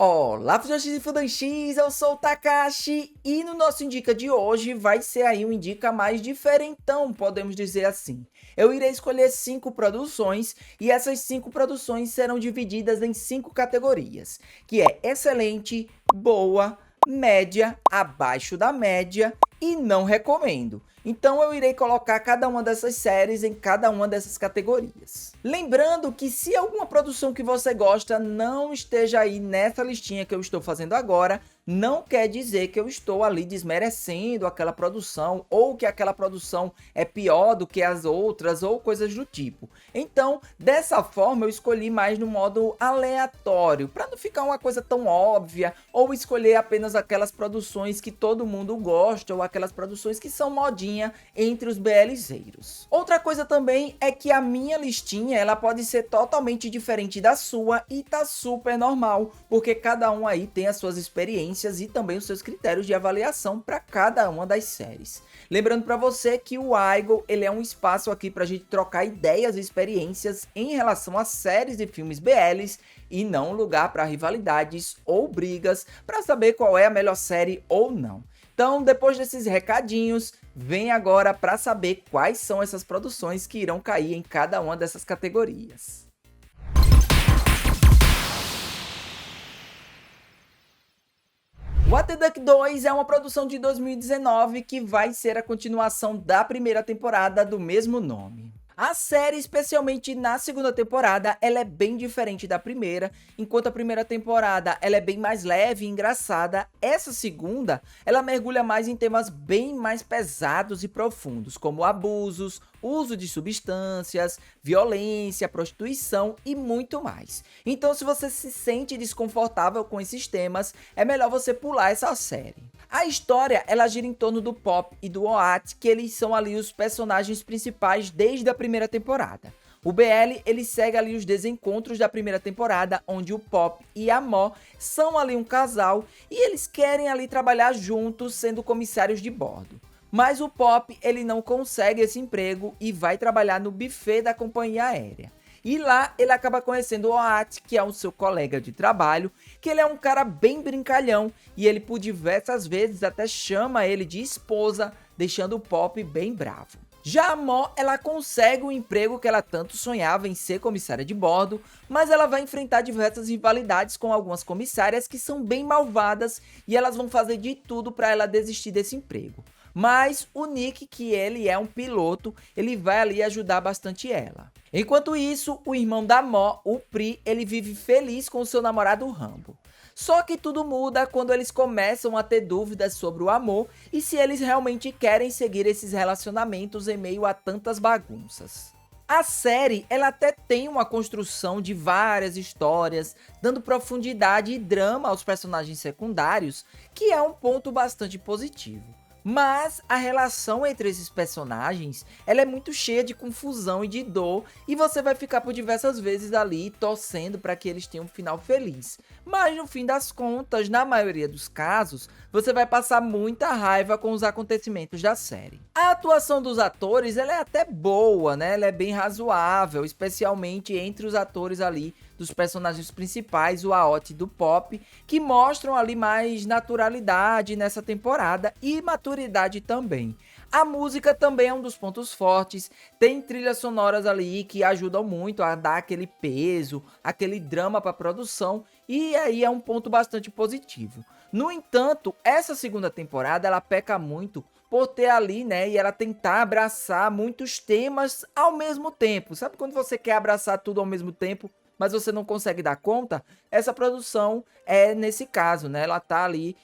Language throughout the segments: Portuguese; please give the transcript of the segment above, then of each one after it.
Olá, Fudanchis e Fudanchis, eu sou o Takashi e no nosso Indica de hoje vai ser aí um Indica mais diferentão, podemos dizer assim. Eu irei escolher 5 produções e essas 5 produções serão divididas em 5 categorias, que é excelente, boa, média, abaixo da média e não recomendo. Então eu irei colocar cada uma dessas séries em cada uma dessas categorias. Lembrando que se alguma produção que você gosta não esteja aí nessa listinha que eu estou fazendo agora, não quer dizer que eu estou ali desmerecendo aquela produção ou que aquela produção é pior do que as outras ou coisas do tipo. Então, dessa forma eu escolhi mais no modo aleatório, para não ficar uma coisa tão óbvia ou escolher apenas aquelas produções que todo mundo gosta ou aquelas produções que são modinha entre os BLzeiros. Outra coisa também é que a minha listinha ela pode ser totalmente diferente da sua e tá super normal, porque cada um aí tem as suas experiências e também os seus critérios de avaliação para cada uma das séries. Lembrando para você que o Aigo ele é um espaço aqui para a gente trocar ideias e experiências em relação a séries e filmes BLs e não um lugar para rivalidades ou brigas para saber qual é a melhor série ou não. Então, depois desses recadinhos, vem agora para saber quais são essas produções que irão cair em cada uma dessas categorias. What the Duck 2 é uma produção de 2019 que vai ser a continuação da primeira temporada do mesmo nome. A série, especialmente na segunda temporada, ela é bem diferente da primeira. Enquanto a primeira temporada ela é bem mais leve e engraçada, essa segunda ela mergulha mais em temas bem mais pesados e profundos, como abusos, uso de substâncias, violência, prostituição e muito mais. Então, se você se sente desconfortável com esses temas, é melhor você pular essa série. A história ela gira em torno do Pop e do Oat, que eles são ali os personagens principais desde a primeira temporada. O BL ele segue ali os desencontros da primeira temporada, onde o Pop e a Mo são ali um casal e eles querem ali trabalhar juntos sendo comissários de bordo. Mas o Pop ele não consegue esse emprego e vai trabalhar no buffet da companhia aérea. E lá ele acaba conhecendo o Oat, que é o seu colega de trabalho, que ele é um cara bem brincalhão e ele por diversas vezes até chama ele de esposa, deixando o Pop bem bravo. Já a Mo, ela consegue o emprego que ela tanto sonhava em ser comissária de bordo, mas ela vai enfrentar diversas rivalidades com algumas comissárias que são bem malvadas e elas vão fazer de tudo para ela desistir desse emprego. Mas o Nick, que ele é um piloto, ele vai ali ajudar bastante ela. Enquanto isso, o irmão da Mo, o Pri, ele vive feliz com o seu namorado Rambo. Só que tudo muda quando eles começam a ter dúvidas sobre o amor e se eles realmente querem seguir esses relacionamentos em meio a tantas bagunças. A série ela até tem uma construção de várias histórias, dando profundidade e drama aos personagens secundários, que é um ponto bastante positivo. Mas a relação entre esses personagens, ela é muito cheia de confusão e de dor, e você vai ficar por diversas vezes ali torcendo para que eles tenham um final feliz. Mas no fim das contas, na maioria dos casos, você vai passar muita raiva com os acontecimentos da série. A atuação dos atores, ela é até boa, né? Ela é bem razoável, especialmente entre os atores ali dos personagens principais, o Aot e do Pop, que mostram ali mais naturalidade nessa temporada e maturidade também. A música também é um dos pontos fortes, tem trilhas sonoras ali que ajudam muito a dar aquele peso, aquele drama para a produção, e aí é um ponto bastante positivo. No entanto, essa segunda temporada ela peca muito por ter ali, né, e ela tentar abraçar muitos temas ao mesmo tempo. Sabe quando você quer abraçar tudo ao mesmo tempo, mas você não consegue dar conta? Essa produção é nesse caso, né? Ela tá ali,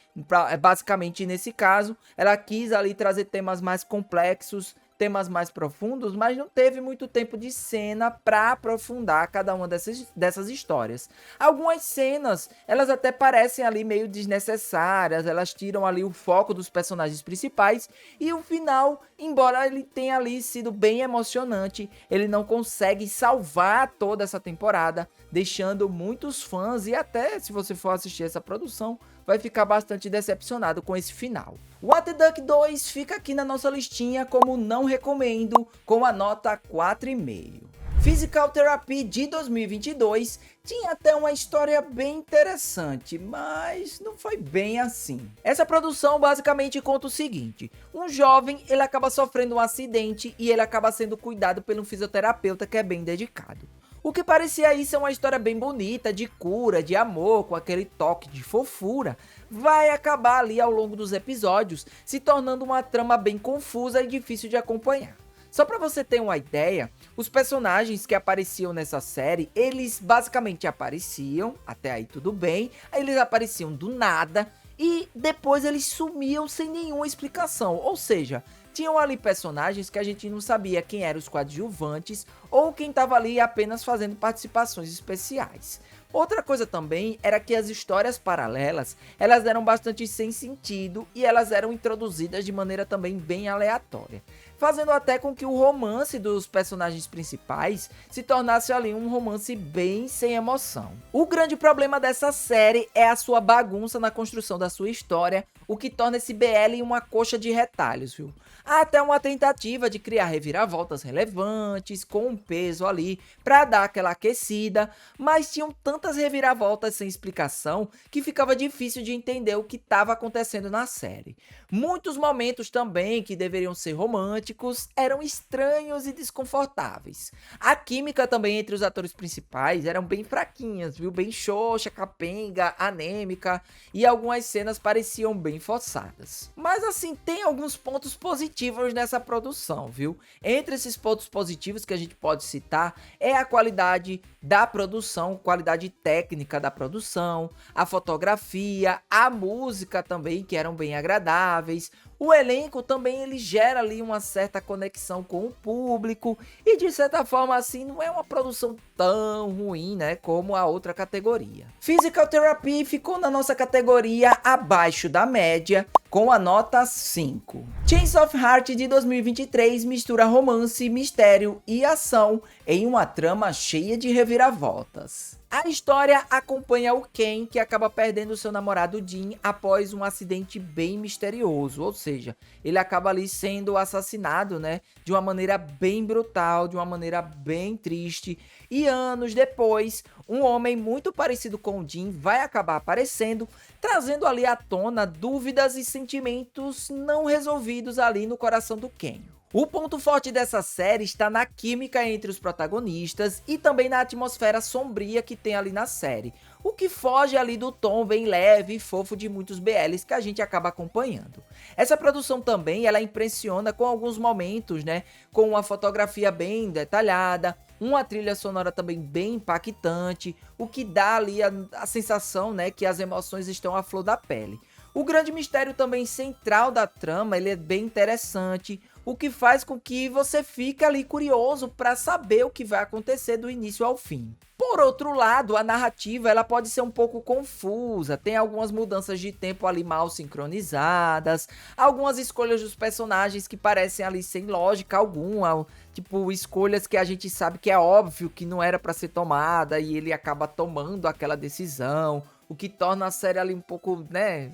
basicamente nesse caso, ela quis ali trazer temas mais complexos, temas mais profundos, mas não teve muito tempo de cena para aprofundar cada uma dessas histórias. Algumas cenas, elas até parecem ali meio desnecessárias, elas tiram ali o foco dos personagens principais e o final, embora ele tenha ali sido bem emocionante, ele não consegue salvar toda essa temporada, deixando muitos fãs e até se você for assistir essa produção, vai ficar bastante decepcionado com esse final. What the Duck 2 fica aqui na nossa listinha como não recomendo, com a nota 4,5. Physical Therapy de 2022 Tinha até uma história bem interessante, mas não foi bem assim. Essa produção basicamente conta o seguinte: um jovem, ele acaba sofrendo um acidente e ele acaba sendo cuidado por um fisioterapeuta que é bem dedicado. O que parecia aí ser uma história bem bonita, de cura, de amor, com aquele toque de fofura, vai acabar ali ao longo dos episódios, se tornando uma trama bem confusa e difícil de acompanhar. Só pra você ter uma ideia, os personagens que apareciam nessa série, eles basicamente apareciam, até aí tudo bem, aí eles apareciam do nada e depois eles sumiam sem nenhuma explicação, ou seja, tinham ali personagens que a gente não sabia quem eram os coadjuvantes ou quem estava ali apenas fazendo participações especiais. Outra coisa também era que as histórias paralelas, elas eram bastante sem sentido e elas eram introduzidas de maneira também bem aleatória, fazendo até com que o romance dos personagens principais se tornasse ali um romance bem sem emoção. O grande problema dessa série é a sua bagunça na construção da sua história, o que torna esse BL uma coxa de retalhos, viu? Há até uma tentativa de criar reviravoltas relevantes, com um peso ali, pra dar aquela aquecida, mas tinham tantas reviravoltas sem explicação que ficava difícil de entender o que estava acontecendo na série. Muitos momentos também que deveriam ser românticos eram estranhos e desconfortáveis. A química também entre os atores principais eram bem fraquinhas, viu? Bem xoxa, capenga, anêmica, e algumas cenas pareciam bem forçadas. Mas assim, tem alguns pontos positivos nessa produção, viu? Entre esses pontos positivos que a gente pode citar é a qualidade da produção, qualidade técnica da produção, a fotografia, a música também, que eram bem agradáveis. O elenco também ele gera ali uma certa conexão com o público e de certa forma assim não é uma produção tão ruim, né, como a outra categoria. Physical Therapy ficou na nossa categoria abaixo da média com a nota 5. Chains of Heart de 2023 mistura romance, mistério e ação em uma trama cheia de reviravoltas. A história acompanha o Ken, que acaba perdendo seu namorado Jin após um acidente bem misterioso, ou seja, ele acaba ali sendo assassinado, né, de uma maneira bem brutal, de uma maneira bem triste, e anos depois, um homem muito parecido com o Jin vai acabar aparecendo, trazendo ali à tona dúvidas e sentimentos não resolvidos ali no coração do Ken. O ponto forte dessa série está na química entre os protagonistas e também na atmosfera sombria que tem ali na série, o que foge ali do tom bem leve e fofo de muitos BLs que a gente acaba acompanhando. Essa produção também ela impressiona com alguns momentos, né, com uma fotografia bem detalhada, uma trilha sonora também bem impactante, o que dá ali a sensação, né, que as emoções estão à flor da pele. O grande mistério também central da trama, ele é bem interessante, o que faz com que você fique ali curioso para saber o que vai acontecer do início ao fim. Por outro lado, a narrativa ela pode ser um pouco confusa, tem algumas mudanças de tempo ali mal sincronizadas, algumas escolhas dos personagens que parecem ali sem lógica alguma, tipo escolhas que a gente sabe que é óbvio que não era para ser tomada e ele acaba tomando aquela decisão, o que torna a série ali um pouco, né,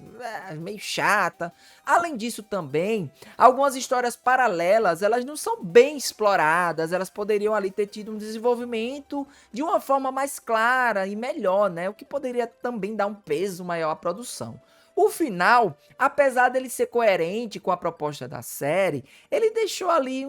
meio chata. Além disso também, algumas histórias paralelas, elas não são bem exploradas, elas poderiam ali ter tido um desenvolvimento de uma forma mais clara e melhor, né, o que poderia também dar um peso maior à produção. O final, apesar dele ser coerente com a proposta da série, ele deixou ali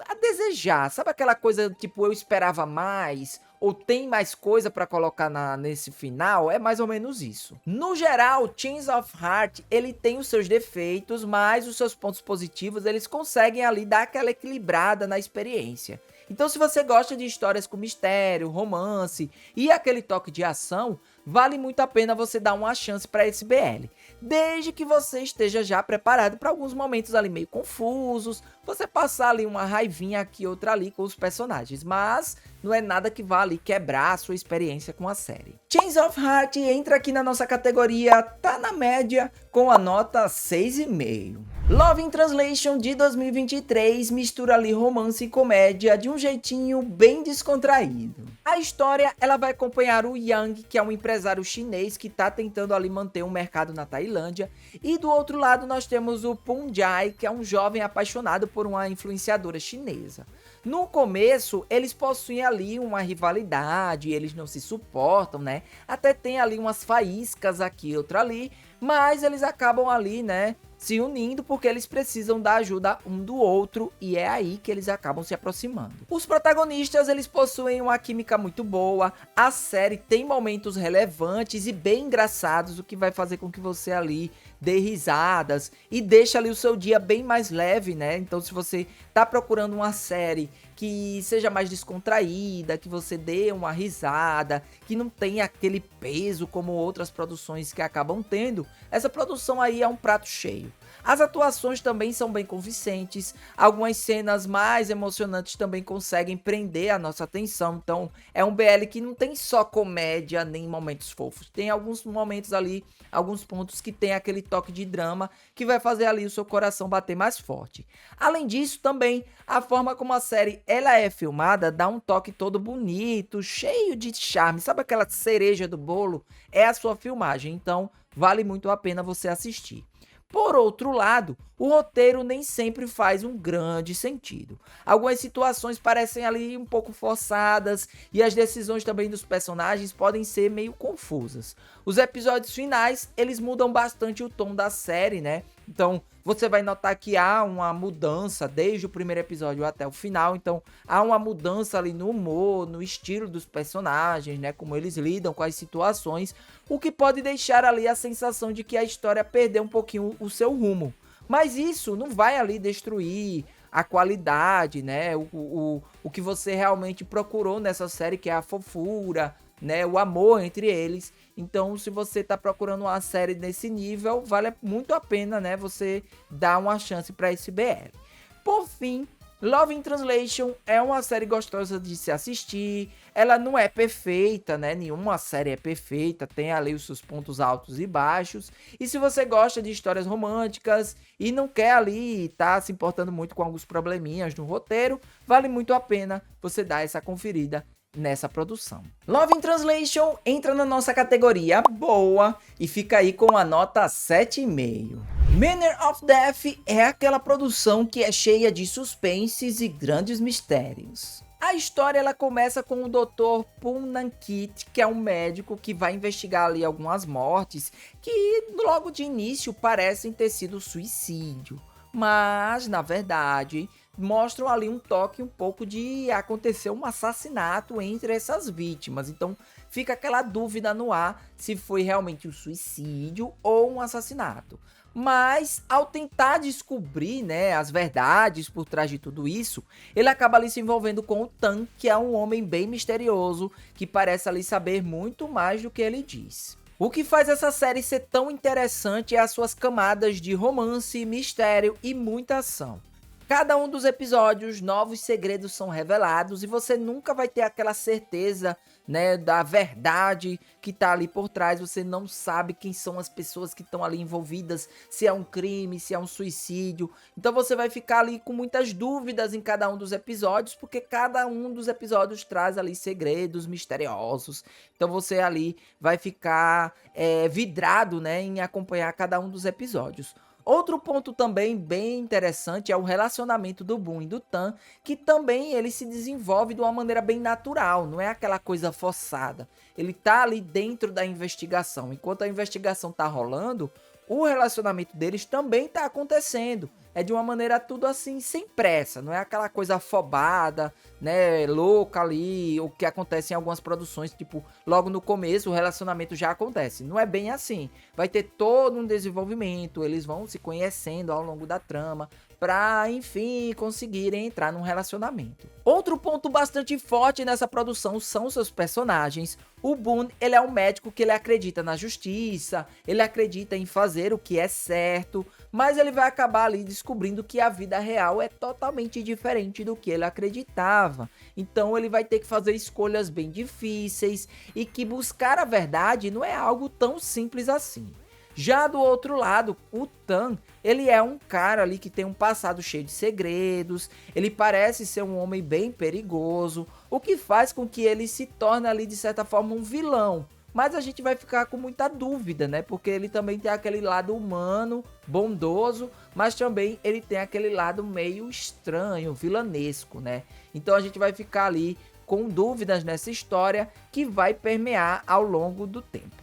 a desejar, sabe aquela coisa tipo eu esperava mais, ou tem mais coisa pra colocar nesse final, é mais ou menos isso. No geral, Chains of Heart, ele tem os seus defeitos, mas os seus pontos positivos, eles conseguem ali dar aquela equilibrada na experiência. Então se você gosta de histórias com mistério, romance e aquele toque de ação, vale muito a pena você dar uma chance para esse BL. Desde que você esteja já preparado para alguns momentos ali meio confusos, você passar ali uma raivinha aqui outra ali com os personagens, mas não é nada que vá ali quebrar a sua experiência com a série. Chains of Heart entra aqui na nossa categoria, tá na média com a nota 6,5. Love in Translation de 2023 mistura ali romance e comédia de um jeitinho bem descontraído. A história ela vai acompanhar o Yang, que é um empresário chinês que está tentando ali manter um mercado na Tailândia, e do outro lado nós temos o Punjai, que é um jovem apaixonado por uma influenciadora chinesa. No começo, eles possuem ali uma rivalidade, eles não se suportam, né? Até tem ali umas faíscas aqui e outra ali, mas eles acabam ali, né, se unindo porque eles precisam da ajuda um do outro e é aí que eles acabam se aproximando. Os protagonistas, eles possuem uma química muito boa, a série tem momentos relevantes e bem engraçados, o que vai fazer com que você ali dê risadas e deixa ali o seu dia bem mais leve, né? Então se você tá procurando uma série que seja mais descontraída, que você dê uma risada, que não tenha aquele peso como outras produções que acabam tendo, essa produção aí é um prato cheio. As atuações também são bem convincentes, algumas cenas mais emocionantes também conseguem prender a nossa atenção, então é um BL que não tem só comédia nem momentos fofos, tem alguns momentos ali, alguns pontos que tem aquele toque de drama que vai fazer ali o seu coração bater mais forte. Além disso também, a forma como a série ela é filmada dá um toque todo bonito, cheio de charme, sabe aquela cereja do bolo? É a sua filmagem, então vale muito a pena você assistir. Por outro lado, o roteiro nem sempre faz um grande sentido. Algumas situações parecem ali um pouco forçadas e as decisões também dos personagens podem ser meio confusas. Os episódios finais, eles mudam bastante o tom da série, né? Então, você vai notar que há uma mudança desde o primeiro episódio até o final, então há uma mudança ali no humor, no estilo dos personagens, né, como eles lidam com as situações, o que pode deixar ali a sensação de que a história perdeu um pouquinho o seu rumo. Mas isso não vai ali destruir a qualidade, né, o que você realmente procurou nessa série, que é a fofura, né, o amor entre eles. Então, se você tá procurando uma série desse nível, vale muito a pena, né, você dar uma chance para esse BL. Por fim, Love in Translation é uma série gostosa de se assistir, ela não é perfeita, né, nenhuma série é perfeita, tem ali os seus pontos altos e baixos, e se você gosta de histórias românticas e não quer ali tá se importando muito com alguns probleminhas no roteiro, vale muito a pena você dar essa conferida nessa produção. Love in Translation entra na nossa categoria boa e fica aí com a nota 7,5. Manor of Death é aquela produção que é cheia de suspenses e grandes mistérios. A história ela começa com o Dr. Poonankit, que é um médico que vai investigar ali algumas mortes que logo de início parecem ter sido suicídio, mas na verdade mostram ali um toque um pouco de acontecer um assassinato entre essas vítimas. Então fica aquela dúvida no ar se foi realmente um suicídio ou um assassinato. Mas ao tentar descobrir, né, as verdades por trás de tudo isso, ele acaba ali se envolvendo com o Tan, que é um homem bem misterioso, que parece ali saber muito mais do que ele diz. O que faz essa série ser tão interessante é as suas camadas de romance, mistério e muita ação. Cada um dos episódios, novos segredos são revelados e você nunca vai ter aquela certeza, né, da verdade que tá ali por trás. Você não sabe quem são as pessoas que estão ali envolvidas, se é um crime, se é um suicídio. Então você vai ficar ali com muitas dúvidas em cada um dos episódios, porque cada um dos episódios traz ali segredos misteriosos. Então você ali vai ficar vidrado, né, em acompanhar cada um dos episódios. Outro ponto também bem interessante é o relacionamento do Boon e do Tan, que também ele se desenvolve de uma maneira bem natural, não é aquela coisa forçada. Ele tá ali dentro da investigação, enquanto a investigação tá rolando, o relacionamento deles também tá acontecendo. É de uma maneira tudo assim, sem pressa, não é aquela coisa afobada, né, louca ali, o que acontece em algumas produções, tipo, logo no começo o relacionamento já acontece. Não é bem assim, vai ter todo um desenvolvimento, eles vão se conhecendo ao longo da trama, pra, enfim, conseguirem entrar num relacionamento. Outro ponto bastante forte nessa produção são seus personagens. O Boon, ele é um médico que ele acredita na justiça, ele acredita em fazer o que é certo, mas ele vai acabar ali descobrindo que a vida real é totalmente diferente do que ele acreditava. Então ele vai ter que fazer escolhas bem difíceis e que buscar a verdade não é algo tão simples assim. Já do outro lado, o Tan, ele é um cara ali que tem um passado cheio de segredos, ele parece ser um homem bem perigoso, o que faz com que ele se torne ali de certa forma um vilão, mas a gente vai ficar com muita dúvida, né? Porque ele também tem aquele lado humano, bondoso, mas também ele tem aquele lado meio estranho, vilanesco, né? Então a gente vai ficar ali com dúvidas nessa história que vai permear ao longo do tempo.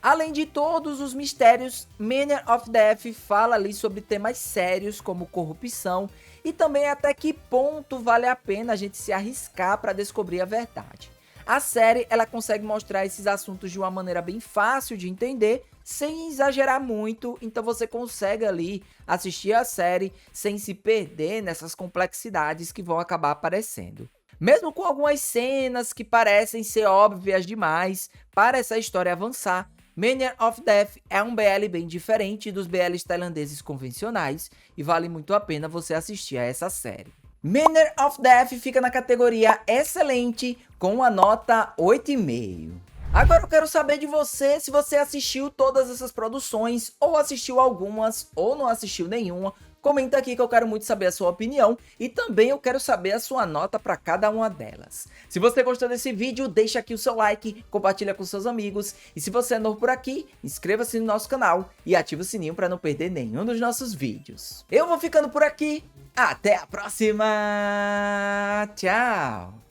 Além de todos os mistérios, Manor of Death fala ali sobre temas sérios como corrupção e também até que ponto vale a pena a gente se arriscar para descobrir a verdade. A série ela consegue mostrar esses assuntos de uma maneira bem fácil de entender, sem exagerar muito, então você consegue ali assistir a série sem se perder nessas complexidades que vão acabar aparecendo. Mesmo com algumas cenas que parecem ser óbvias demais para essa história avançar, Manor of Death é um BL bem diferente dos BLs tailandeses convencionais e vale muito a pena você assistir a essa série. Manor of Death fica na categoria excelente com a nota 8,5. Agora eu quero saber de você se você assistiu todas essas produções, ou assistiu algumas, ou não assistiu nenhuma. Comenta aqui que eu quero muito saber a sua opinião e também eu quero saber a sua nota para cada uma delas. Se você gostou desse vídeo, deixa aqui o seu like, compartilha com seus amigos e se você é novo por aqui, inscreva-se no nosso canal e ative o sininho para não perder nenhum dos nossos vídeos. Eu vou ficando por aqui, até a próxima, tchau!